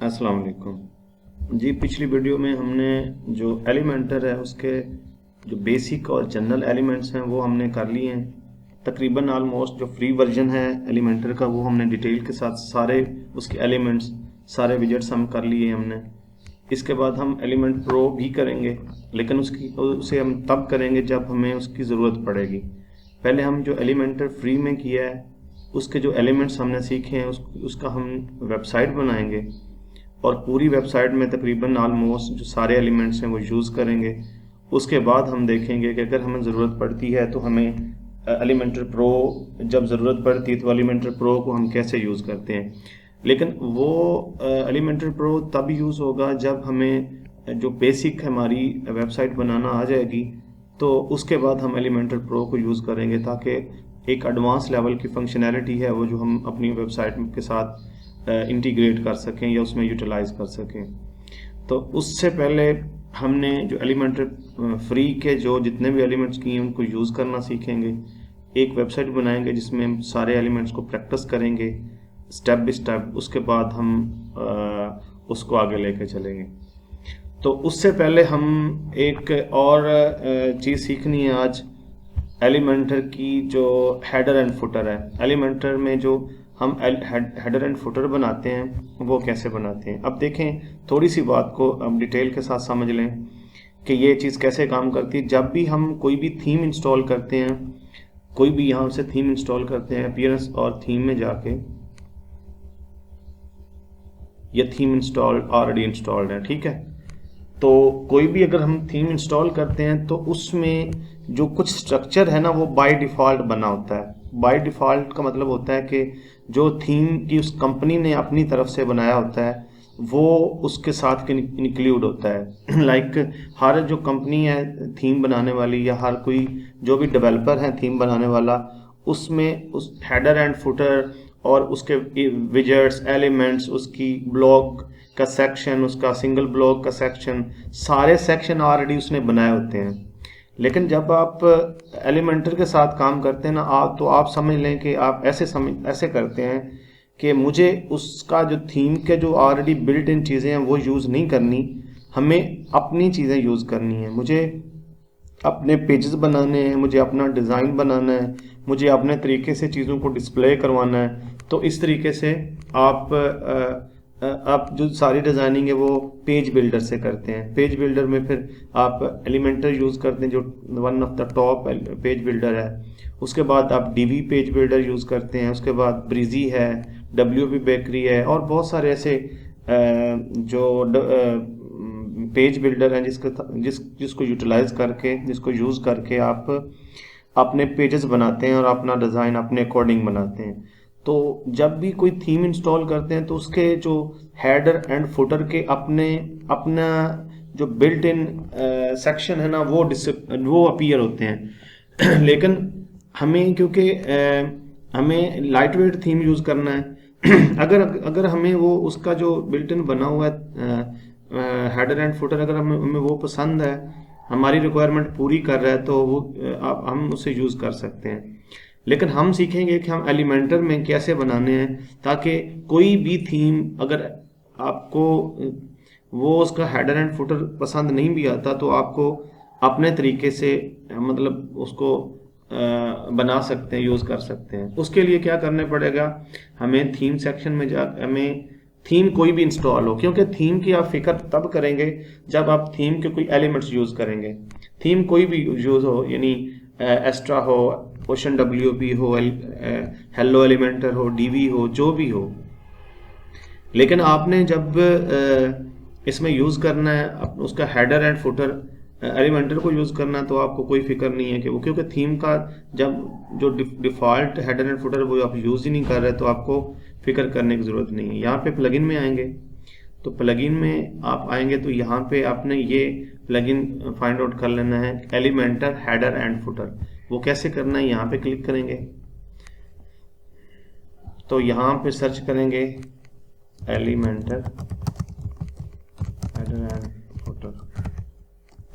अस्सलाम वालेकुम जी। पिछली वीडियो में हमने जो एलिमेंटर है उसके जो बेसिक और जनरल एलिमेंट्स हैं वो हमने कर लिए हैं तकरीबन ऑलमोस्ट। जो फ्री वर्जन है एलिमेंटर का वो हमने डिटेल के साथ सारे उसके एलिमेंट्स सारे विजेट्स हम कर लिए हमने। इसके बाद हम एलिमेंट प्रो भी करेंगे, लेकिन उसे हम तब करेंगे जब हमें उसकी ज़रूरत पड़ेगी। पहले हम जो एलिमेंटर फ्री में किया है उसके जो एलिमेंट्स हमने सीखे हैं उसका हम वेबसाइट बनाएंगे और पूरी वेबसाइट में तकरीबन ऑलमोस्ट जो सारे एलिमेंट्स हैं वो यूज़ करेंगे। उसके बाद हम देखेंगे कि अगर हमें ज़रूरत पड़ती है तो हमें एलिमेंटर प्रो जब ज़रूरत पड़ती है तो एलिमेंटर प्रो को हम कैसे यूज़ करते हैं। लेकिन वो एलिमेंटर प्रो तब यूज़ होगा जब हमें जो बेसिक हमारी वेबसाइट बनाना आ जाएगी, तो उसके बाद हम एलिमेंटर प्रो को यूज़ करेंगे ताकि एक एडवांस लेवल की फंक्शनैलिटी है वो जो हम अपनी वेबसाइट के साथ इंटीग्रेट कर सकें या उसमें यूटिलाइज कर सकें। तो उससे पहले हमने जो एलिमेंटर फ्री के जो जितने भी एलिमेंट्स किए हैं उनको यूज़ करना सीखेंगे। एक वेबसाइट बनाएंगे जिसमें हम सारे एलिमेंट्स को प्रैक्टिस करेंगे स्टेप बाय स्टेप। उसके बाद हम उसको आगे लेके चलेंगे। तो उससे पहले हम एक और चीज़ सीखनी है आज, एलिमेंटर की जो हेडर एंड फुटर है। एलिमेंटर में जो हम हेडर एंड फुटर बनाते हैं वो कैसे बनाते हैं। अब देखें, थोड़ी सी बात को अब डिटेल के साथ समझ लें कि ये चीज़ कैसे काम करती है। जब भी हम कोई भी थीम इंस्टॉल करते हैं, कोई भी यहाँ से थीम इंस्टॉल करते हैं, अपीयरेंस और थीम में जाके ये थीम इंस्टॉल्ड ऑलरेडी इंस्टॉल्ड है, ठीक है। तो कोई भी अगर हम थीम इंस्टॉल करते हैं तो उसमें जो कुछ स्ट्रक्चर है ना वो बाय डिफ़ॉल्ट बना होता है। बाय डिफ़ॉल्ट का मतलब होता है कि जो थीम की उस कंपनी ने अपनी तरफ से बनाया होता है वो उसके साथ इंक्लूड होता है। लाइक हर जो कंपनी है थीम बनाने वाली या हर कोई जो भी डेवलपर है थीम बनाने वाला, उसमें उस हेडर एंड फुटर और उसके विजेट्स एलिमेंट्स, उसकी ब्लॉग का सेक्शन, उसका सिंगल ब्लॉग का सेक्शन, सारे सेक्शन ऑलरेडी उसने बनाए होते हैं। लेकिन जब आप एलिमेंटर के साथ काम करते हैं ना तो आप समझ लें कि आप ऐसे करते हैं कि मुझे उसका जो थीम के जो ऑलरेडी बिल्ट इन चीज़ें हैं वो यूज़ नहीं करनी, हमें अपनी चीज़ें यूज़ करनी है। मुझे अपने पेजेस बनाने हैं, मुझे अपना डिज़ाइन बनाना है, मुझे अपने तरीके से चीज़ों को डिस्प्ले करवाना है। तो इस तरीके से आप जो सारी डिज़ाइनिंग है वो पेज बिल्डर से करते हैं। पेज बिल्डर में फिर आप एलिमेंटर यूज़ करते हैं जो one of the top page builder है। उसके बाद आप डीवी पेज बिल्डर यूज़ करते हैं। उसके बाद ब्रीजी है, WP बेकरी है और बहुत सारे ऐसे जो पेज बिल्डर हैं जिसको यूटिलाइज करके, जिसको यूज़ करके आप अपने पेजेस बनाते हैं और अपना डिज़ाइन अपने अकॉर्डिंग बनाते हैं। तो जब भी कोई थीम इंस्टॉल करते हैं तो उसके जो हेडर एंड फुटर के अपना जो बिल्ट इन सेक्शन है ना वो अपीयर होते हैं। लेकिन हमें क्योंकि हमें लाइट वेट थीम यूज़ करना है अगर हमें वो उसका जो बिल्ट इन बना हुआ है हेडर एंड फुटर अगर हमें वो पसंद है, हमारी रिक्वायरमेंट पूरी कर रहा है, तो वो हम उसे यूज़ कर सकते हैं। लेकिन हम सीखेंगे कि हम एलिमेंटर में कैसे बनाने हैं ताकि कोई भी थीम अगर आपको वो उसका हेडर एंड फुटर पसंद नहीं भी आता तो आपको अपने तरीके से मतलब उसको बना सकते हैं, यूज़ कर सकते हैं। उसके लिए क्या करना पड़ेगा, हमें थीम सेक्शन में जाकर हमें थीम कोई भी इंस्टॉल हो, क्योंकि थीम की आप फिक्र तब करेंगे जब आप थीम के कोई एलिमेंट्स यूज़ करेंगे। थीम कोई भी यूज़ हो, यानी एस्ट्रा हो, ओशन WP हो, हेलो एलिमेंटर हो, DV हो, जो भी हो। लेकिन आपने जब इसमें यूज़ करना है उसका हेडर एंड फुटर एलिमेंटर को यूज़ करना, तो आपको कोई फिक्र नहीं है कि वो, क्योंकि थीम का जब जो डिफ़ॉल्ट हेडर एंड फुटर वो आप यूज़ ही नहीं कर रहे तो आपको फिक्र करने की ज़रूरत नहीं है। यहाँ पे प्लगइन में आएंगे तो प्लगइन में आप आएंगे तो यहाँ पे आपने ये प्लगइन फाइंड आउट कर लेना है, एलिमेंटर हेडर एंड फुटर। वो कैसे करना है, यहाँ पे क्लिक करेंगे तो यहाँ पे सर्च करेंगे एलिमेंटर हेडर एंड फुटर।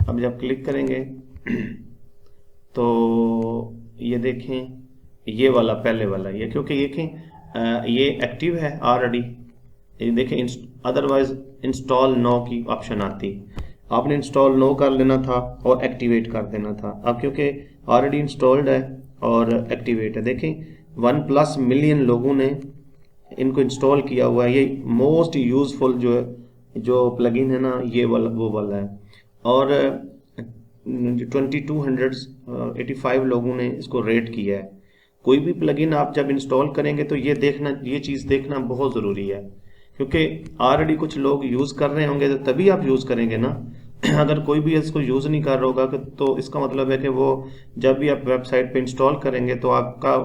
अब जब क्लिक करेंगे तो ये देखें ये वाला पहले वाला ये, क्योंकि ये एक्टिव है ऑलरेडी, ये देखें अदरवाइज इंस्टॉल नो की ऑप्शन आती, आपने इंस्टॉल नो कर लेना था और एक्टिवेट कर देना था। अब क्योंकि ऑलरेडी इंस्टॉल्ड है और एक्टिवेट है, देखें 1+ मिलियन लोगों ने इनको इंस्टॉल किया हुआ है। ये मोस्ट यूजफुल जो प्लगइन है ना, ये वाला वो वाला है। और 2285 लोगों ने इसको रेट किया है। कोई भी प्लगइन आप जब इंस्टॉल करेंगे तो ये चीज़ देखना बहुत ज़रूरी है, क्योंकि ऑलरेडी कुछ लोग यूज़ कर रहे होंगे तो तभी आप यूज़ करेंगे ना। अगर कोई भी इसको यूज़ नहीं कर रहा होगा तो इसका मतलब है कि वो जब भी आप वेबसाइट पे इंस्टॉल करेंगे तो आपका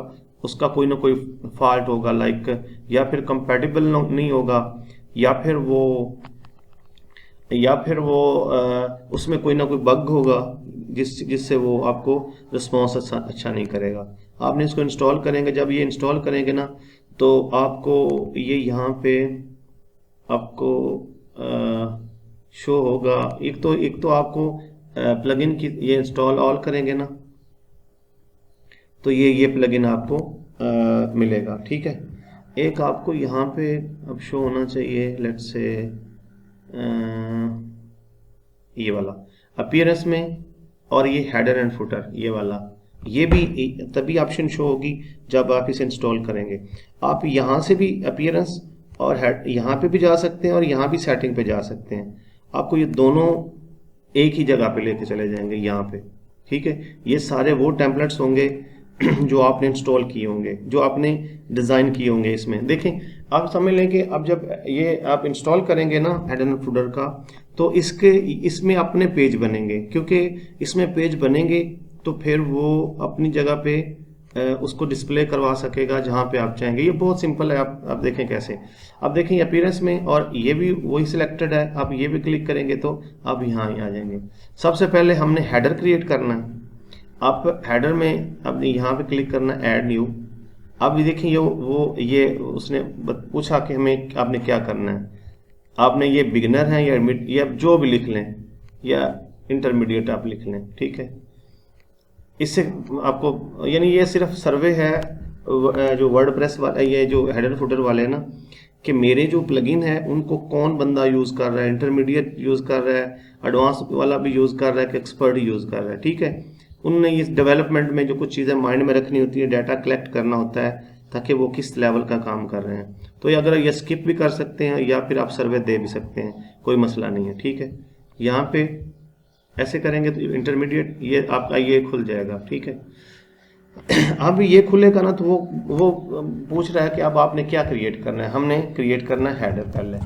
उसका कोई ना कोई फॉल्ट होगा, लाइक या फिर कंपैटिबल नहीं होगा, या फिर वो उसमें कोई ना कोई बग होगा जिससे वो आपको रिस्पॉन्स अच्छा नहीं करेगा। आपने इसको इंस्टॉल करेंगे, जब ये इंस्टॉल करेंगे ना तो आपको ये यहाँ पे आपको शो होगा। एक तो आपको प्लगइन की ये इंस्टॉल ऑल करेंगे ना तो ये प्लगइन आपको मिलेगा, ठीक है। एक आपको यहाँ पे अब शो होना चाहिए, लेट्स से ये वाला अपीयरेंस में, और ये हेडर एंड फुटर ये वाला, ये भी तभी ऑप्शन शो होगी जब आप इसे इंस्टॉल करेंगे। आप यहाँ से भी अपीयरेंस और यहाँ पे भी जा सकते हैं और यहाँ भी सेटिंग पे जा सकते हैं। आपको ये दोनों एक ही जगह पे लेके चले जाएंगे यहाँ पे, ठीक है। ये सारे वो टेम्पलेट्स होंगे जो आपने इंस्टॉल किए होंगे, जो आपने डिज़ाइन किए होंगे। इसमें देखें, आप समझ लें कि अब जब ये आप इंस्टॉल करेंगे ना हेडर एंड फुटर का, तो इसमें अपने पेज बनेंगे, क्योंकि इसमें पेज बनेंगे तो फिर वो अपनी जगह पे उसको डिस्प्ले करवा सकेगा जहाँ पे आप चाहेंगे। ये बहुत सिंपल है, आप देखें कैसे। अब देखें अपीयरेंस में, और ये भी वही सिलेक्टेड है, आप ये भी क्लिक करेंगे तो आप यहाँ आ जाएंगे। सबसे पहले हमने हेडर क्रिएट करना है। आप हेडर में अब यहाँ पे क्लिक करना ऐड न्यू। अब देखिए ये उसने पूछा कि हमें आपने क्या करना है। आपने ये बिगिनर है या जो भी लिख लें, या इंटरमीडिएट आप लिख लें, ठीक है। इससे आपको, यानी ये सिर्फ सर्वे है जो वर्डप्रेस वाला, ये जो हेडर फुटर वाले हैं ना, कि मेरे जो प्लगइन है उनको कौन बंदा यूज़ कर रहा है, इंटरमीडिएट यूज़ कर रहा है, एडवांस वाला भी यूज़ कर रहा है कि एक्सपर्ट यूज़ कर रहा है, ठीक है। उनने इस डेवलपमेंट में जो कुछ चीज़ें माइंड में रखनी होती है, डाटा कलेक्ट करना होता है ताकि वो किस लेवल का काम कर रहे हैं। तो अगर ये स्किप भी कर सकते हैं या फिर आप सर्वे दे भी सकते हैं, कोई मसला नहीं है, ठीक है। यहाँ पे ऐसे करेंगे तो इंटरमीडिएट ये आपका ये खुल जाएगा, ठीक है। अब ये खुलेगा ना तो वो पूछ रहा है कि अब आपने क्या क्रिएट करना है। हमने क्रिएट करना है हेडर, पहले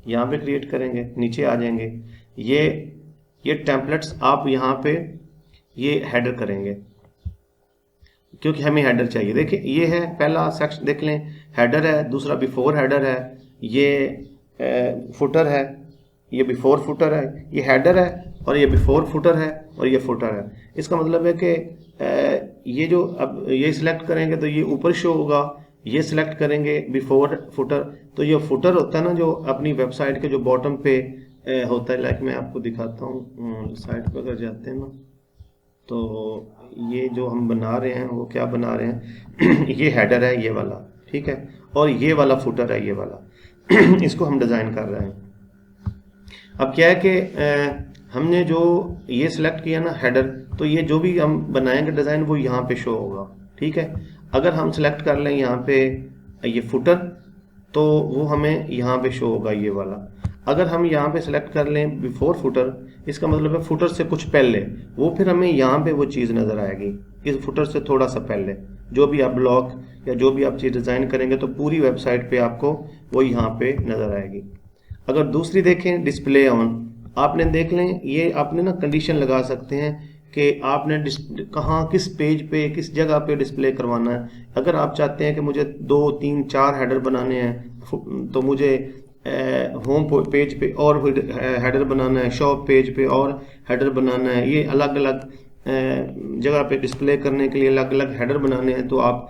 यहाँ पे क्रिएट करेंगे, नीचे आ जाएंगे। ये टेम्पलेट्स आप यहाँ पे ये हेडर करेंगे, क्योंकि हमें हेडर चाहिए। देखिए ये है पहला सेक्शन, देख लें हेडर है, दूसरा बिफोर हेडर है, ये फुटर है, ये बिफोर फुटर है, ये हेडर है, और ये बिफोर फुटर है, और ये फुटर है। इसका मतलब है कि ये जो अब ये सिलेक्ट करेंगे तो ये ऊपर शो होगा, ये सिलेक्ट करेंगे बिफोर फुटर तो ये फुटर होता है ना जो अपनी वेबसाइट के जो बॉटम पे होता है। लाइक मैं आपको दिखाता हूँ, साइट पर अगर जाते हैं ना तो ये जो हम बना रहे हैं वो क्या बना रहे हैं ये हेडर है ये वाला, ठीक है, और ये वाला फुटर है ये वाला इसको हम डिज़ाइन कर रहे हैं। अब क्या है कि हमने जो ये सिलेक्ट किया ना हेडर, तो ये जो भी हम बनाएंगे डिज़ाइन वो यहाँ पे शो होगा, ठीक है। अगर हम सिलेक्ट कर लें यहाँ पे ये फुटर तो वो हमें यहाँ पे शो होगा ये वाला। अगर हम यहाँ पे सिलेक्ट कर लें बिफोर फुटर, इसका मतलब है फुटर से कुछ पहले, वो फिर हमें यहाँ पे वो चीज़ नज़र आएगी इस फुटर से थोड़ा सा पहले। जो भी आप ब्लॉक या जो भी आप चीज़ डिज़ाइन करेंगे तो पूरी वेबसाइट पे आपको वो यहाँ पे नज़र आएगी। अगर दूसरी देखें डिस्प्ले ऑन, आपने देख लें ये आपने ना कंडीशन लगा सकते हैं कि आपने कहाँ किस पेज पे किस जगह पे डिस्प्ले करवाना है। अगर आप चाहते हैं कि मुझे 2, 3, 4 हेडर बनाने हैं तो मुझे होम पेज पे और हेडर बनाना है, शॉप पेज पे और हेडर बनाना है, ये अलग अलग जगह पे डिस्प्ले करने के लिए अलग अलग हेडर बनाने हैं, तो आप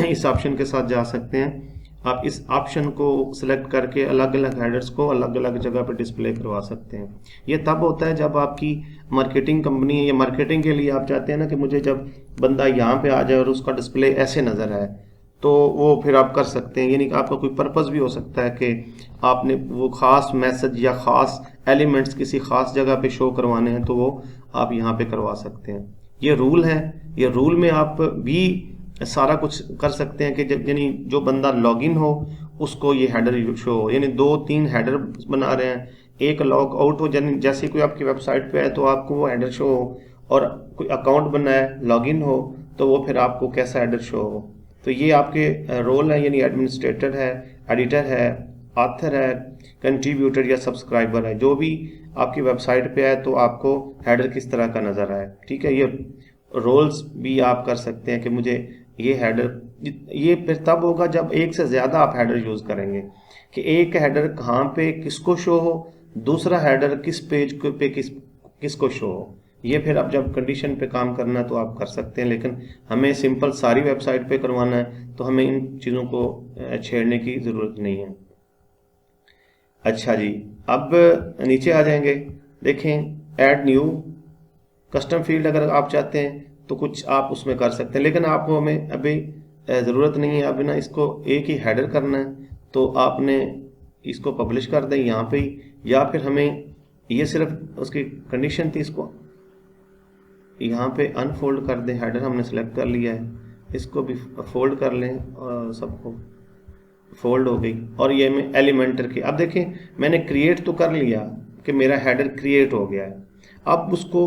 इस ऑप्शन के साथ जा सकते हैं। आप इस ऑप्शन को सिलेक्ट करके अलग अलग हेडर्स को अलग अलग जगह पर डिस्प्ले करवा सकते हैं। ये तब होता है जब आपकी मार्केटिंग कंपनी है या मार्केटिंग के लिए आप चाहते हैं ना कि मुझे जब बंदा यहाँ पे आ जाए और उसका डिस्प्ले ऐसे नज़र आए, तो वो फिर आप कर सकते हैं। यानी कि आपका कोई पर्पस भी हो सकता है कि आपने वो ख़ास मैसेज या ख़ास एलिमेंट्स किसी ख़ास जगह पे शो करवाने हैं, तो वो आप यहाँ पे करवा सकते हैं। ये रूल है, ये रूल में आप भी सारा कुछ कर सकते हैं कि जब यानी जो बंदा लॉगिन हो उसको ये हेडर शो हो, यानी 2-3 हेडर बना रहे हैं, एक लॉग आउट हो, यानी जैसे कोई आपकी वेबसाइट पे है तो आपको वो हेडर शो हो, और कोई अकाउंट बना है लॉगिन हो तो वो फिर आपको कैसा हेडर शो हो। तो ये आपके रोल है, यानी एडमिनिस्ट्रेटर है, एडिटर है, ऑथर है, कंट्रीब्यूटर या सब्सक्राइबर है, जो भी आपकी वेबसाइट पे है तो आपको हेडर किस तरह का नज़र आए। ठीक है, ये रोल्स भी आप कर सकते हैं कि मुझे ये हेडर, ये फिर तब होगा जब एक से ज़्यादा आप हेडर यूज़ करेंगे कि एक हेडर कहाँ पे किसको शो हो, दूसरा हेडर किस पेज पे किसको शो हो। ये फिर आप जब कंडीशन पे काम करना है तो आप कर सकते हैं, लेकिन हमें सिंपल सारी वेबसाइट पे करवाना है तो हमें इन चीज़ों को छेड़ने की ज़रूरत नहीं है। अच्छा जी, अब नीचे आ जाएंगे, देखें ऐड न्यू कस्टम फील्ड, अगर आप चाहते हैं तो कुछ आप उसमें कर सकते हैं, लेकिन आपको हमें अभी ज़रूरत नहीं है। अभी ना इसको एक ही हेडर करना है तो आपने इसको पब्लिश कर दें यहाँ पे ही, या फिर हमें ये सिर्फ उसकी कंडीशन थी, इसको यहाँ पे अनफोल्ड कर दें। हेडर हमने सेलेक्ट कर लिया है, इसको भी फोल्ड कर लें और सबको फोल्ड हो गई। और ये मैं एलिमेंटर की, अब देखें मैंने क्रिएट तो कर लिया कि मेरा हेडर क्रिएट हो गया है, अब उसको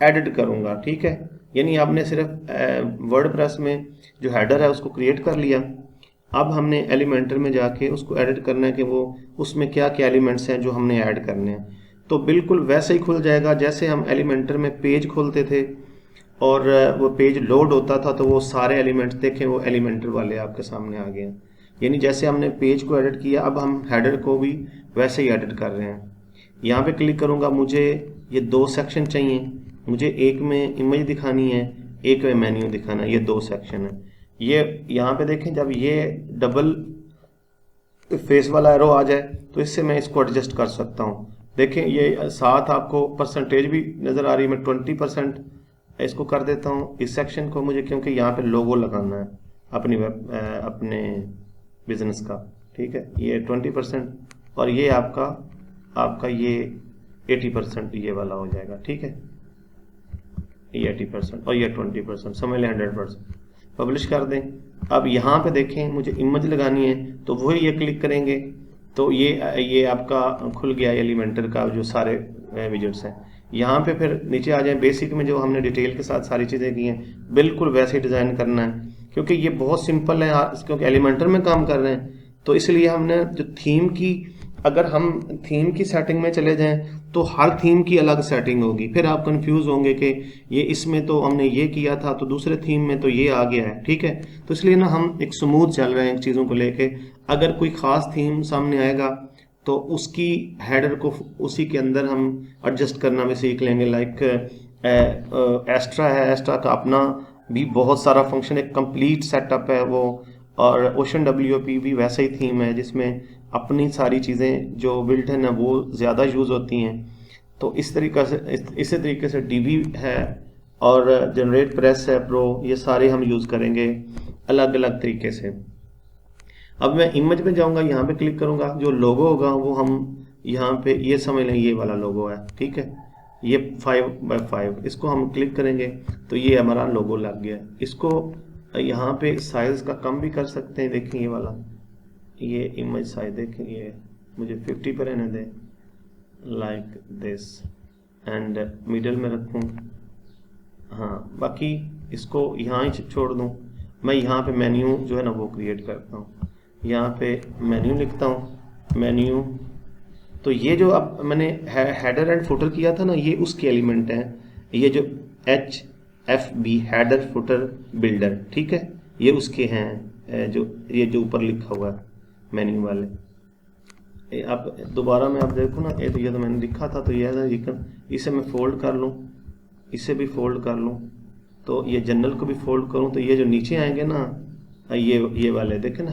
एडिट करूँगा। ठीक है, यानी आपने सिर्फ वर्डप्रेस में जो हेडर है उसको क्रिएट कर लिया, अब हमने एलिमेंटर में जाके उसको एडिट करना है कि वो उसमें क्या क्या एलिमेंट्स हैं जो हमने ऐड करने हैं। तो बिल्कुल वैसे ही खुल जाएगा जैसे हम एलिमेंटर में पेज खोलते थे और वो पेज लोड होता था तो वो सारे एलिमेंट्स देखें वो एलिमेंटर वाले आपके सामने आ गए हैं। यानी जैसे हमने पेज को एडिट किया, अब हम हेडर को भी वैसे ही एडिट कर रहे हैं। यहाँ पे क्लिक करूँगा, मुझे ये 2 सेक्शन चाहिए, मुझे एक में इमेज दिखानी है, एक में मेन्यू दिखाना है, ये 2 सेक्शन है। ये यहाँ पे देखें जब ये डबल फेस वाला एरो आ जाए तो इससे मैं इसको एडजस्ट कर सकता हूँ। देखें ये साथ आपको परसेंटेज भी नज़र आ रही है, मैं 20% इसको कर देता हूँ इस सेक्शन को, मुझे क्योंकि यहाँ पे लोगो लगाना है अपने बिजनेस का। ठीक है, ये 20% और ये आपका ये 80% ये वाला हो जाएगा। ठीक है, ये 80% और ये 20%, समझ लें 100%। पब्लिश कर दें। अब यहाँ पे देखें मुझे इमेज लगानी है तो वही ये क्लिक करेंगे तो ये आपका खुल गया एलिमेंटर का जो सारे विजेट्स हैं। यहाँ पे फिर नीचे आ जाए, बेसिक में जो हमने डिटेल के साथ सारी चीज़ें की हैं बिल्कुल वैसे ही डिज़ाइन करना है, क्योंकि ये बहुत सिंपल है, क्योंकि एलिमेंटर में काम कर रहे हैं तो इसलिए हमने जो थीम की, अगर हम थीम की सेटिंग में चले जाएं तो हर थीम की अलग सेटिंग होगी, फिर आप कंफ्यूज होंगे कि ये इसमें तो हमने ये किया था तो दूसरे थीम में तो ये आ गया है। ठीक है, तो इसलिए ना हम एक स्मूथ चल रहे हैं चीज़ों को लेके। अगर कोई ख़ास थीम सामने आएगा तो उसकी हेडर को उसी के अंदर हम एडजस्ट करना भी सीख लेंगे। लाइक एस्ट्रा है, एस्ट्रा का अपना भी बहुत सारा फंक्शन, एक कंप्लीट सेटअप है वो, और ओशन WP भी वैसे ही थीम है जिसमें अपनी सारी चीज़ें जो बिल्ट है ना वो ज़्यादा यूज़ होती हैं। तो इस तरीके से DB है और जनरेट प्रेस है प्रो, ये सारे हम यूज़ करेंगे अलग अलग तरीके से। अब मैं इमेज में जाऊंगा, यहाँ पे क्लिक करूंगा, जो लोगो होगा वो हम यहाँ पे ये समझ लें ये वाला लोगो है। ठीक है, ये 5x5, इसको हम क्लिक करेंगे तो ये हमारा लोगो लग गया। इसको यहाँ पे साइज का कम भी कर सकते हैं। देखें ये वाला, ये इमेज साइज देखें, ये मुझे 50 पर रहने दें, लाइक दिस, एंड मिडल में रखूँ। हाँ, बाकी इसको यहाँ ही छोड़ दूँ। मैं यहाँ पे मेन्यू जो है ना वो क्रिएट करता हूँ, यहाँ पे मेन्यू लिखता हूँ, मेन्यू। तो ये जो अब मैंने हेडर एंड फुटर किया था ना, ये उसके एलिमेंट हैं, ये जो HFB हेडर फुटर बिल्डर। ठीक है, ये उसके हैं, ये जो ऊपर लिखा हुआ है मेन्यू वाले। आप दोबारा मैं आप देखो ना, ये तो मैंने लिखा था तो ये इसे मैं फोल्ड कर लूँ, इसे भी फोल्ड कर लूँ, तो ये जनरल को भी फोल्ड करूँ तो ये जो नीचे आएंगे ना, ये वाले देखें ना,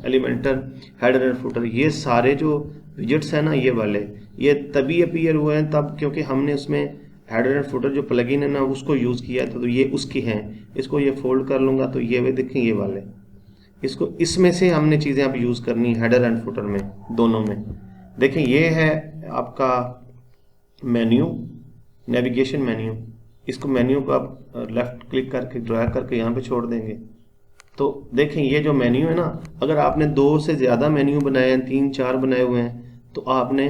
एलिमेंटर हेडर एंड फुटर, ये सारे जो विजेट्स हैं ना ये वाले, ये तभी अपीयर हुए हैं तब क्योंकि हमने उसमें हेडर एंड फुटर जो प्लगइन है ना उसको यूज़ किया था, तो ये उसके हैं। इसको ये फोल्ड कर लूँगा तो ये वे देखें ये वाले, इसको इसमें से हमने चीज़ें अब यूज़ करनी हेडर एंड फुटर में, दोनों में। देखें ये है आपका मेन्यू, नेविगेशन मेन्यू। इसको मेन्यू को आप लेफ्ट क्लिक करके ड्रैग करके यहाँ पे छोड़ देंगे। तो देखें ये जो मेन्यू है ना, अगर आपने 2 से ज़्यादा मेन्यू बनाए हैं, 3-4 बनाए हुए हैं, तो आपने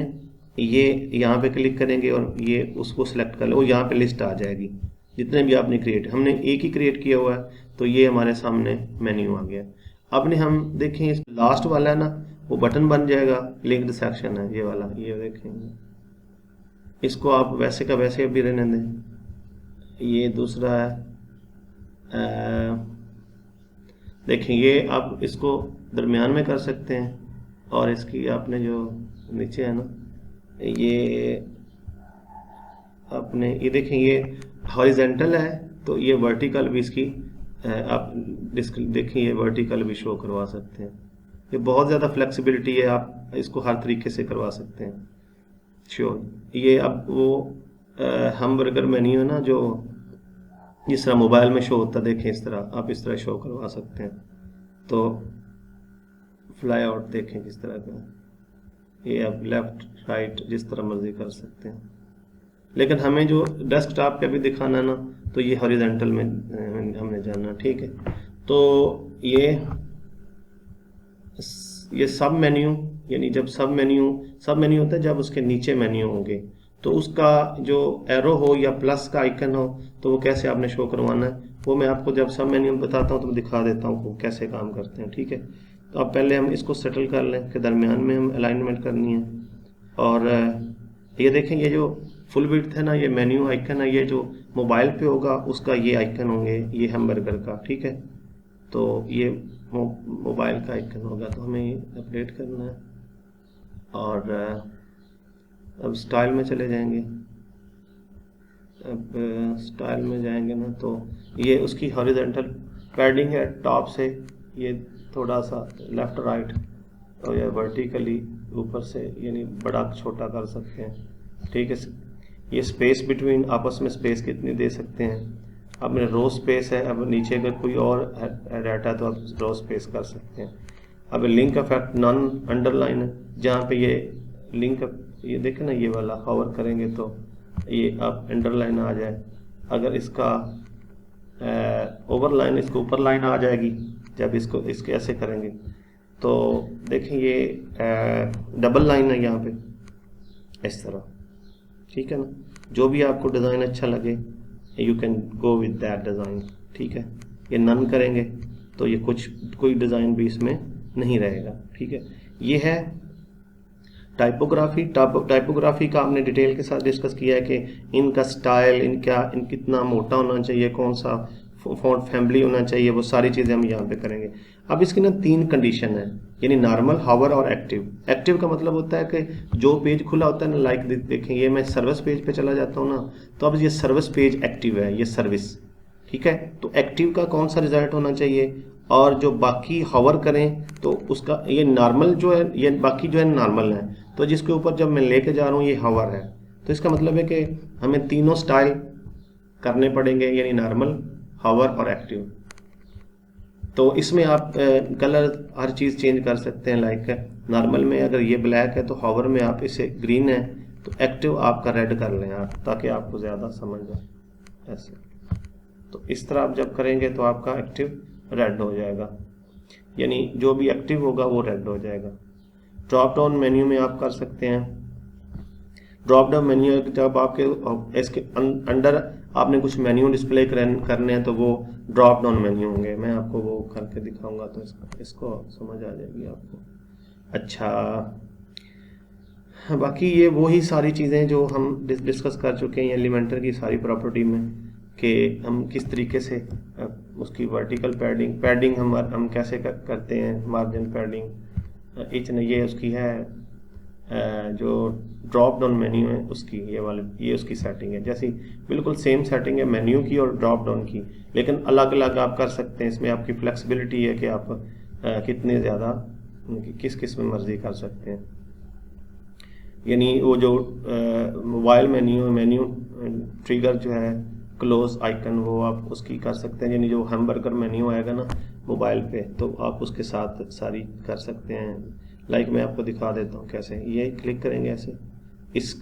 ये यहाँ पे क्लिक करेंगे और ये उसको सिलेक्ट कर ले, वो यहाँ पे लिस्ट आ जाएगी जितने भी आपने क्रिएट। हमने एक ही क्रिएट किया हुआ है, तो ये हमारे सामने मेन्यू आ गया। अब ने हम देखें इस लास्ट वाला है ना, वो बटन बन जाएगा, लिंक्ड सेक्शन है ये वाला, ये देखेंगे। इसको आप वैसे का वैसे भी रहने दें। ये दूसरा है, देखें ये आप इसको दरमियान में कर सकते हैं, और इसकी आपने जो नीचे है ना, ये आपने ये देखें ये हॉरिजेंटल है, तो ये वर्टिकल भी इसकी आप देखें ये वर्टिकल भी शो करवा सकते हैं। ये बहुत ज़्यादा फ्लेक्सिबिलिटी है, आप इसको हर तरीके से करवा सकते हैं। श्योर ये अब वो हमबर्गर मेन्यू है ना, जो जिस तरह मोबाइल में शो होता है, देखें इस तरह आप इस तरह शो करवा सकते हैं। तो फ्लाई आउट देखें किस तरह का, ये आप लेफ्ट राइट जिस तरह मर्जी कर सकते हैं। लेकिन हमें जो डेस्कटॉप पे भी दिखाना ना, तो ये हॉरिजॉन्टल में हमने जाना, ठीक है। तो ये सब मेन्यू, यानी जब सब मेन्यू होता है जब उसके नीचे मेन्यू होंगे, तो उसका जो एरो हो या प्लस का आइकन हो, तो वो कैसे आपने शो करवाना है, वो मैं आपको जब सब मेन्यू बताता हूँ तो मैं दिखा देता हूँ वो कैसे काम करते हैं, ठीक है। तो अब पहले हम इसको सेटल कर लें कि दरमियान में हम अलाइनमेंट करनी है। और ये देखें ये जो फुल विड्थ है ना, ये मेन्यू आइकन है, ये जो मोबाइल पे होगा उसका ये आइकन होंगे, ये हैमबर्गर का, ठीक है। तो ये मोबाइल का आइकन होगा, तो हमें ये अपडेट करना है। और अब स्टाइल में चले जाएंगे। अब स्टाइल में जाएंगे ना, तो ये उसकी हॉरिजॉन्टल पैडिंग है टॉप से, ये थोड़ा सा लेफ्ट राइट, और या वर्टिकली ऊपर से, यानी बड़ा छोटा कर सकते हैं, ठीक है। ये स्पेस बिटवीन, आपस में स्पेस कितनी दे सकते हैं। अब मेरे रो स्पेस है, अब नीचे अगर कोई और डाटा तो आप रो स्पेस कर सकते हैं। अब लिंक इफेक्ट नॉन अंडरलाइन है, जहाँ पे ये लिंक, ये देखें ना, ये वाला हॉवर करेंगे तो ये आप अंडरलाइन आ जाए। अगर इसका ओवरलाइन, इसको ऊपर लाइन आ जाएगी जब इसको इसके ऐसे करेंगे। तो देखें ये डबल लाइन है यहाँ पे, इस तरह, ठीक है ना। जो भी आपको डिज़ाइन अच्छा लगे, you can go with that design, ठीक है। ये नन करेंगे तो ये कोई डिज़ाइन भी इसमें नहीं रहेगा, ठीक है। ये है टाइपोग्राफी का हमने डिटेल के साथ डिस्कस किया है कि इनका स्टाइल, इन कितना मोटा होना चाहिए, कौन सा फॉन्ट फैमिली होना चाहिए, वो सारी चीज़ें हम यहाँ पे करेंगे। अब इसकी ना 3 कंडीशन है, यानी नॉर्मल, हावर और एक्टिव। एक्टिव का मतलब होता है कि जो पेज खुला होता है ना, लाइक देखें ये मैं सर्विस पेज पे चला जाता हूँ ना, तो अब ये सर्विस पेज एक्टिव है, ये सर्विस, ठीक है। तो एक्टिव का कौन सा रिजल्ट होना चाहिए, और जो बाकी हावर करें तो उसका ये नॉर्मल जो है, ये बाकी जो है नॉर्मल है, तो जिसके ऊपर जब मैं लेके जा रहा हूँ ये हावर है। तो इसका मतलब है कि हमें तीनों स्टाइल करने पड़ेंगे, यानी नॉर्मल, हावर और एक्टिव। तो इसमें आप कलर हर चीज़ चेंज कर सकते हैं। लाइक नॉर्मल में अगर ये ब्लैक है तो हावर में आप इसे ग्रीन है, तो एक्टिव आपका रेड कर लें आप, ताकि आपको ज़्यादा समझ आए ऐसे। तो इस तरह आप जब करेंगे तो आपका एक्टिव रेड हो जाएगा, यानी जो भी एक्टिव होगा वो रेड हो जाएगा। ड्रॉप डाउन मेन्यू में आप कर सकते हैं। ड्रॉप डाउन मेन्यू जब आपके इसके अंडर आपने कुछ मेन्यू डिस्प्ले करने हैं तो वो ड्रॉप डाउन मेन्यू होंगे। मैं आपको वो करके दिखाऊंगा तो इसको समझ आ जाएगी आपको। अच्छा, बाकी ये वही सारी चीज़ें जो हम डिस्कस कर चुके हैं एलिमेंटर की सारी प्रॉपर्टी में, कि हम किस तरीके से उसकी वर्टिकल पैडिंग हम कैसे करते हैं, मार्जिन पैडिंग इतने, ये उसकी है जो ड्रॉप डाउन मेन्यू है उसकी, ये उसकी सेटिंग है। जैसी बिल्कुल सेम सेटिंग है मेन्यू की और ड्रॉप डाउन की, लेकिन अलग अलग आप कर सकते हैं। इसमें आपकी फ्लेक्सिबिलिटी है कि आप कितने ज़्यादा किस में मर्जी कर सकते हैं। यानी वो जो मोबाइल मेन्यू ट्रिगर जो है क्लोज आइकन, वो आप उसकी कर सकते हैं। यानी जो हैमबर्गर मेन्यू आएगा ना, मोबाइल पे, तो आप उसके साथ सारी कर सकते हैं। लाइक मैं आपको दिखा देता हूँ कैसे। ये क्लिक करेंगे ऐसे इस,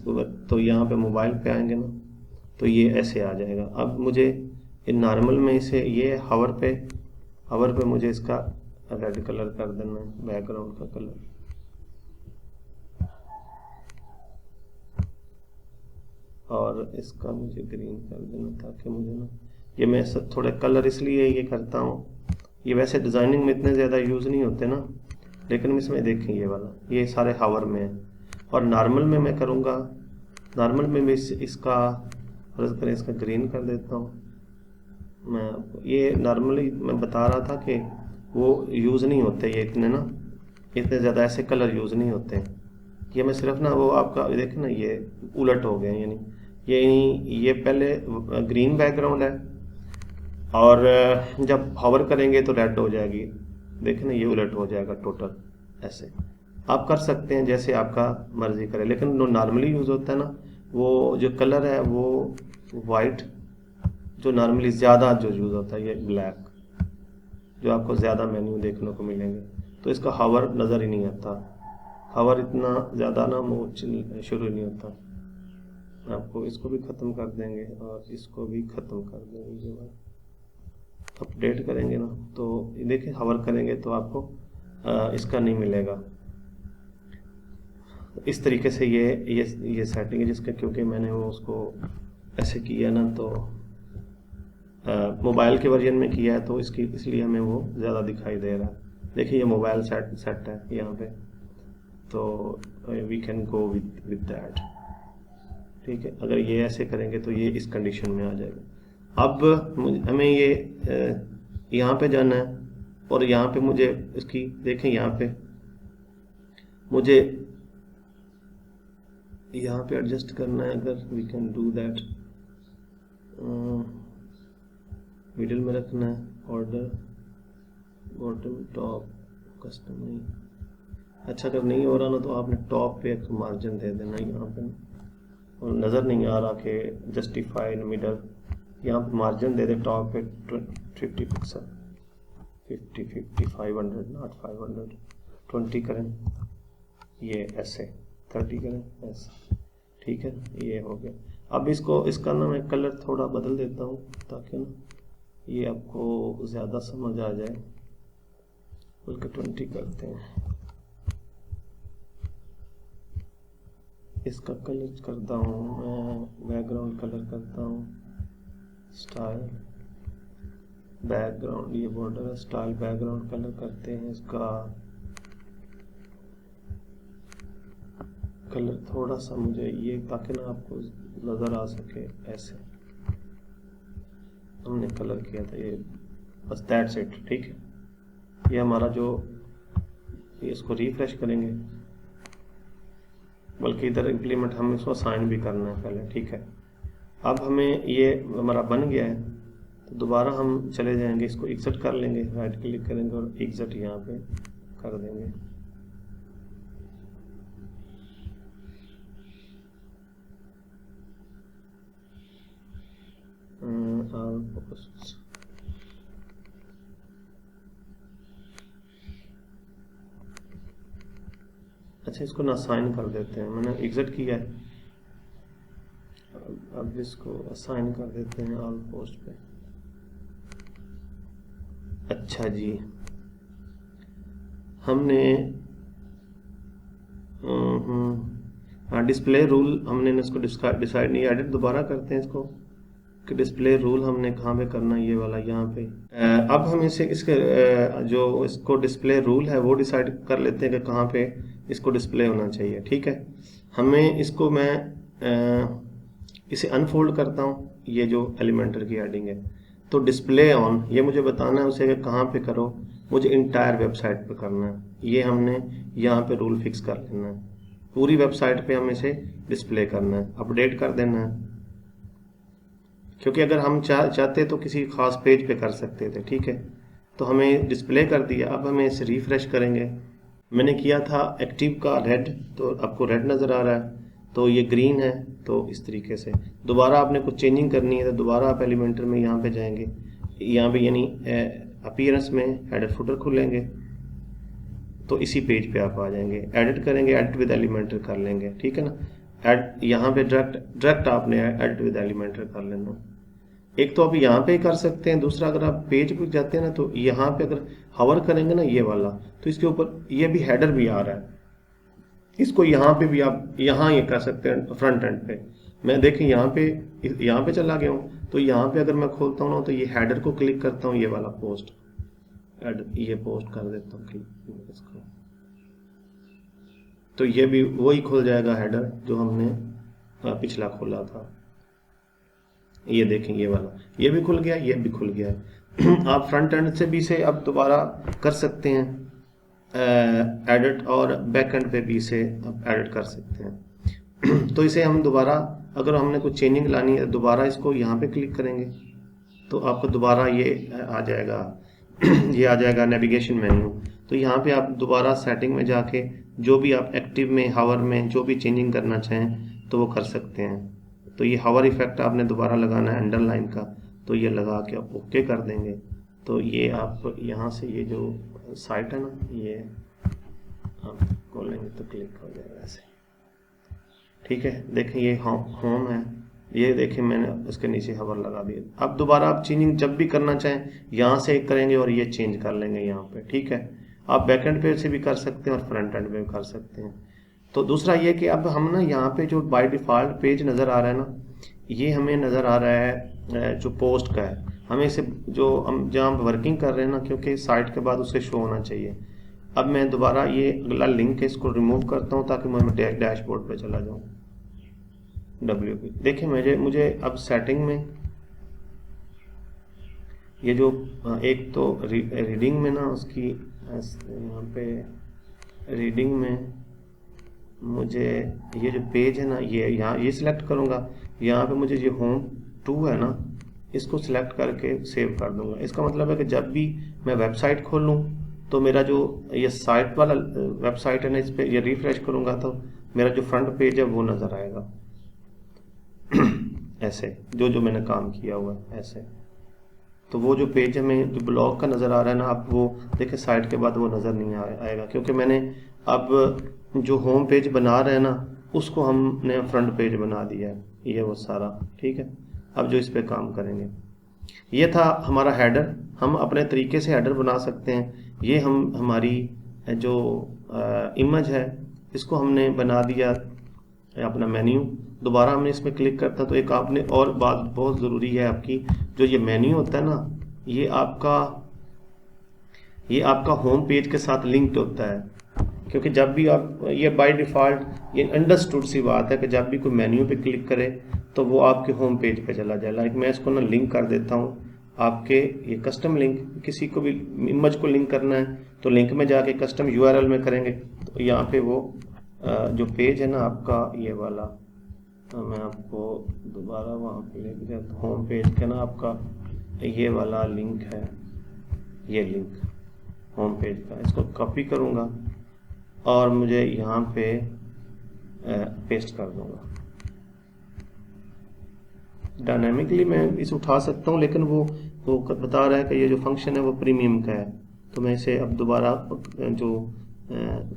तो यहाँ पे मोबाइल पे आएंगे ना, तो ये ऐसे आ जाएगा। अब मुझे नॉर्मल में इसे ये हावर पे मुझे इसका रेड कलर कर देना है, बैकग्राउंड का कलर। और इसका मुझे ग्रीन कर देना, ताकि मुझे ना, ये मैं सब थोड़े कलर इसलिए ये करता हूँ, ये वैसे डिज़ाइनिंग में इतने ज़्यादा यूज़ नहीं होते ना, लेकिन इसमें देखें ये वाला, ये सारे हावर में है। और नॉर्मल में मैं करूँगा, नॉर्मल में मैं इसका फर्ज करें, इसका ग्रीन कर देता हूँ मैं आपको। ये नॉर्मली मैं बता रहा था कि वो यूज़ नहीं होते ये इतने ना, इतने ज़्यादा ऐसे कलर यूज़ नहीं होते हैं। ये मैं सिर्फ ना, वो आपका देखें ना, ये उलट हो गए, यानी ये पहले ग्रीन बैकग्राउंड है और जब हावर करेंगे तो रेड हो जाएगी। देखें ना, ये उलट हो जाएगा टोटल। ऐसे आप कर सकते हैं जैसे आपका मर्जी करे, लेकिन जो नॉर्मली यूज़ होता है ना, वो जो कलर है वो वाइट, जो नॉर्मली ज़्यादा जो यूज़ होता है ये ब्लैक, जो आपको ज़्यादा मेन्यू देखने को मिलेंगे। तो इसका हावर नज़र ही नहीं आता, हावर इतना ज़्यादा ना शुरू ही नहीं होता। आपको इसको भी ख़त्म कर देंगे और इसको भी ख़त्म कर देंगे। ये बात अपडेट करेंगे ना, तो देखिए हावर करेंगे तो आपको इसका नहीं मिलेगा। इस तरीके से ये सेटिंग है जिसका, क्योंकि मैंने वो उसको ऐसे किया ना, तो मोबाइल के वर्जन में किया है, तो इसलिए हमें वो ज़्यादा दिखाई दे रहा है। देखिए ये मोबाइल सेट है यहाँ पे, तो we can go with that. ठीक है, अगर ये ऐसे करेंगे तो ये इस कंडीशन में आ जाएगा। अब हमें ये यहाँ पे जाना है और यहाँ पे मुझे इसकी देखें, यहाँ पे मुझे यहाँ पे एडजस्ट करना है। अगर we can do that, middle में रखना है, ऑर्डर बॉटम टॉप कस्टम नहीं। अच्छा, अगर नहीं हो रहा ना तो आपने टॉप पे एक मार्जिन दे देना यहाँ पे, और नज़र नहीं आ रहा कि जस्टिफाई इन मिडल, यहाँ पे मार्जिन दे दे टॉप पे 50 पिक्सल, 50 500 नॉट 500, 20 करें, ये ऐसे 30 करें ऐसे। ठीक है, ये हो गया। अब इसका ना मैं कलर थोड़ा बदल देता हूँ ताकि ना ये आपको ज़्यादा समझ आ जाए। बल्कि 20 करते हैं, इसका कलर करता हूँ मैं, बैकग्राउंड कलर करता हूँ स्टाइल बैकग्राउंड, ये बॉर्डर है, स्टाइल बैकग्राउंड कलर करते हैं। इसका कलर थोड़ा सा मुझे ये, ताकि ना आपको नज़र आ सके, ऐसे हमने कलर किया था ये, बस दैट्स इट। ठीक है, ये हमारा जो, इसको रिफ्रेश करेंगे, बल्कि इधर इम्प्लीमेंट हम इसको साइन भी करना है पहले। ठीक है, अब हमें ये हमारा बन गया है, तो दोबारा हम चले जाएंगे, इसको एग्जिट कर लेंगे, राइट क्लिक करेंगे और एग्जिट यहाँ पे कर देंगे। अच्छा, इसको ना असाइन कर देते हैं, मैंने एग्जिट किया है, अब इसको असाइन कर देते हैं ऑल पोस्ट पे। अच्छा जी, हमने हाँ, डिस्प्ले रूल हमने इसको डिसाइड नहीं, एडिट दोबारा करते हैं इसको कि डिस्प्ले रूल हमने कहाँ पे करना है, ये वाला यहाँ पे। अब हम इसके जो इसको डिस्प्ले रूल है वो डिसाइड कर लेते हैं कि कहाँ पे इसको डिस्प्ले होना चाहिए। ठीक है, हमें इसको मैं इसे अनफोल्ड करता हूँ, ये जो एलिमेंटर की हेडिंग है, तो डिस्प्ले ऑन ये मुझे बताना है उसे कि कहाँ पे करो, मुझे इंटायर वेबसाइट पे करना है। ये हमने यहाँ पे रूल फिक्स कर लेना है, पूरी वेबसाइट पे हम इसे डिस्प्ले करना है, अपडेट कर देना है, क्योंकि अगर हम चाहते तो किसी खास पेज पे कर सकते थे। ठीक है, तो हमें डिस्प्ले कर दिया। अब हमें इसे रिफ्रेश करेंगे। मैंने किया था एक्टिव का रेड, तो आपको रेड नज़र आ रहा है, तो ये ग्रीन है। तो इस तरीके से दोबारा आपने कुछ चेंजिंग करनी है तो दोबारा आप एलिमेंटर में यहाँ पे जाएंगे, यहाँ पे यानी अपीयरेंस में हेडर फुटर खुलेंगे तो इसी पेज पे आप आ जाएंगे, एडिट करेंगे, एडिट विद एलिमेंटर कर लेंगे, ठीक है ना। यहाँ पे डायरेक्ट आपने एडिट विद एलिमेंटर कर लेना। एक तो आप यहाँ पे कर सकते हैं, दूसरा अगर आप पेज पे जाते हैं ना तो यहाँ पे अगर हवर करेंगे ना ये वाला, तो इसके ऊपर ये भी हेडर भी आ रहा है, इसको यहाँ पे भी आप यहाँ ये कर सकते हैं फ्रंट एंड पे। मैं देखें यहाँ पे चला गया हूँ, तो यहाँ पे अगर मैं खोलता हूँ ना तो ये हेडर को क्लिक करता हूँ, ये वाला पोस्ट ये पोस्ट कर देता हूँ क्लिक इसको, तो ये भी वही खुल जाएगा हेडर जो हमने पिछला खोला था। ये देखें ये वाला ये भी खुल गया, ये भी खुल गया है। आप फ्रंट एंड से भी से अब दोबारा कर सकते हैं एडिट, और बैक एंड पे भी इसे आप एडिट कर सकते हैं। तो इसे हम दोबारा अगर हमने कुछ चेंजिंग लानी है दोबारा इसको यहाँ पे क्लिक करेंगे तो आपको दोबारा ये आ जाएगा ये आ जाएगा नेविगेशन मेन्यू। तो यहाँ पे आप दोबारा सेटिंग में जाके जो भी आप एक्टिव में हावर में जो भी चेंजिंग करना चाहें तो वो कर सकते हैं। तो ये हावर इफेक्ट आपने दोबारा लगाना है अंडरलाइन का, तो ये लगा के आप ओके कर देंगे। तो ये आप यहाँ से ये जो साइट है ना ये आप खोलेंगे तो क्लिक हो जाएगा ऐसे, ठीक है। देखें ये होम है, ये देखें मैंने इसके नीचे हवर लगा दिया। अब दोबारा आप चेंजिंग जब भी करना चाहें यहाँ से करेंगे और ये चेंज कर लेंगे यहाँ पे, ठीक है। आप बैक एंड पे से भी कर सकते हैं और फ्रंट एंड पे भी कर सकते हैं। तो दूसरा ये कि अब हम ना यहाँ पे जो बाय डिफ़ॉल्ट पेज नज़र आ रहा है ना, ये हमें नज़र आ रहा है जो पोस्ट का है, हमें इसे जो हम जहाँ वर्किंग कर रहे हैं ना, क्योंकि साइट के बाद उसे शो होना चाहिए। अब मैं दोबारा ये अगला लिंक है इसको रिमूव करता हूँ ताकि मैं डैशबोर्ड पे चला जाऊँ WP। देखिए मुझे अब सेटिंग में ये जो एक तो रीडिंग में ना उसकी यहाँ पे रीडिंग में मुझे ये जो पेज है ना ये सिलेक्ट करूँगा। यहाँ पे मुझे ये होम 2 है ना, इसको सिलेक्ट करके सेव कर दूंगा। इसका मतलब है कि जब भी मैं वेबसाइट खोलूँ तो मेरा जो ये साइट वाला वेबसाइट है ना, इस पर ये रिफ्रेश करूँगा तो मेरा जो फ्रंट पेज है वो नज़र आएगा ऐसे जो मैंने काम किया हुआ है ऐसे। तो वो जो पेज हमें जो ब्लॉग का नज़र आ रहा है ना, अब वो देखिए साइट के बाद वो नज़र नहीं आएगा, क्योंकि मैंने अब जो होम पेज बना रहे हैं ना उसको हमने फ्रंट पेज बना दिया है, ये वो सारा, ठीक है। अब जो इस पे काम करेंगे, ये था हमारा हेडर। हम अपने तरीके से हेडर बना सकते हैं। ये हमारी जो इमेज है इसको हमने बना दिया अपना मेन्यू। दोबारा हमने इसमें क्लिक करता तो एक आपने और बात बहुत ज़रूरी है आपकी, जो ये मेन्यू होता है ना ये आपका होम पेज के साथ लिंक्ड होता है, क्योंकि जब भी आप ये बाय डिफ़ॉल्ट ये अंडरस्टूड सी बात है कि जब भी कोई मेन्यू पे क्लिक करे तो वो आपके होम पेज पे चला जाए। लाइक मैं इसको ना लिंक कर देता हूँ आपके, ये कस्टम लिंक, किसी को भी इमेज को लिंक करना है तो लिंक में जाके कस्टम URL में करेंगे तो यहाँ पे वो जो पेज है ना आपका ये वाला, मैं आपको दोबारा वहाँ पे लेके जाता हूँ। होम पेज का ना आपका ये वाला लिंक है, ये लिंक होम पेज का, इसको कॉपी करूँगा और मुझे यहाँ पे पेस्ट कर दूँगा। डायनामिकली मैं इसे उठा सकता हूँ, लेकिन वो बता रहा है कि ये जो फंक्शन है वो प्रीमियम का है, तो मैं इसे अब दोबारा जो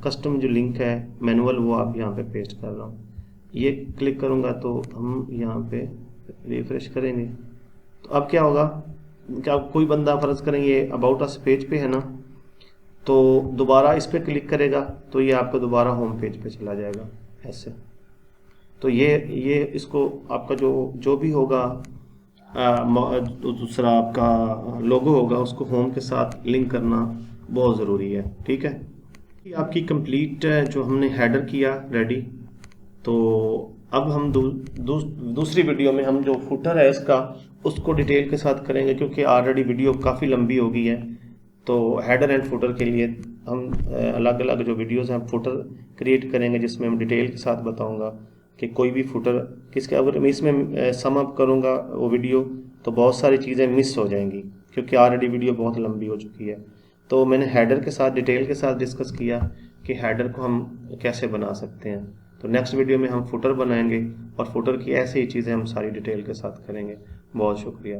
कस्टम जो लिंक है मैनुअल वो आप यहाँ पे पेस्ट कर रहा हूँ। ये क्लिक करूँगा तो हम यहाँ पे रिफ्रेश करेंगे तो अब क्या होगा, क्या कोई बंदा फ़र्ज़ करें ये अबाउट अस पेज पे है ना, तो दोबारा इस पर क्लिक करेगा तो ये आपको दोबारा होम पेज पे चला जाएगा ऐसे। तो ये इसको आपका जो भी होगा दूसरा आपका लोगो होगा उसको होम के साथ लिंक करना बहुत ज़रूरी है, ठीक है। आपकी कंप्लीट जो हमने हेडर किया रेडी। तो अब हम दूसरी वीडियो में हम जो फुटर है इसका उसको डिटेल के साथ करेंगे, क्योंकि ऑलरेडी वीडियो काफ़ी लंबी हो गई है। तो हेडर एंड फुटर के लिए हम अलग अलग जो वीडियोस हैं फुटर क्रिएट करेंगे, जिसमें हम डिटेल के साथ बताऊंगा कि कोई भी फुटर किसके, अगर मैं इसमें सम अप करूंगा वो वीडियो तो बहुत सारी चीज़ें मिस हो जाएंगी, क्योंकि ऑलरेडी वीडियो बहुत लंबी हो चुकी है। तो मैंने हेडर के साथ डिटेल के साथ डिस्कस किया कि हेडर को हम कैसे बना सकते हैं। तो नेक्स्ट वीडियो में हम फुटर बनाएंगे और फुटर की ऐसे ही चीज़ें हम सारी डिटेल के साथ करेंगे। बहुत शुक्रिया।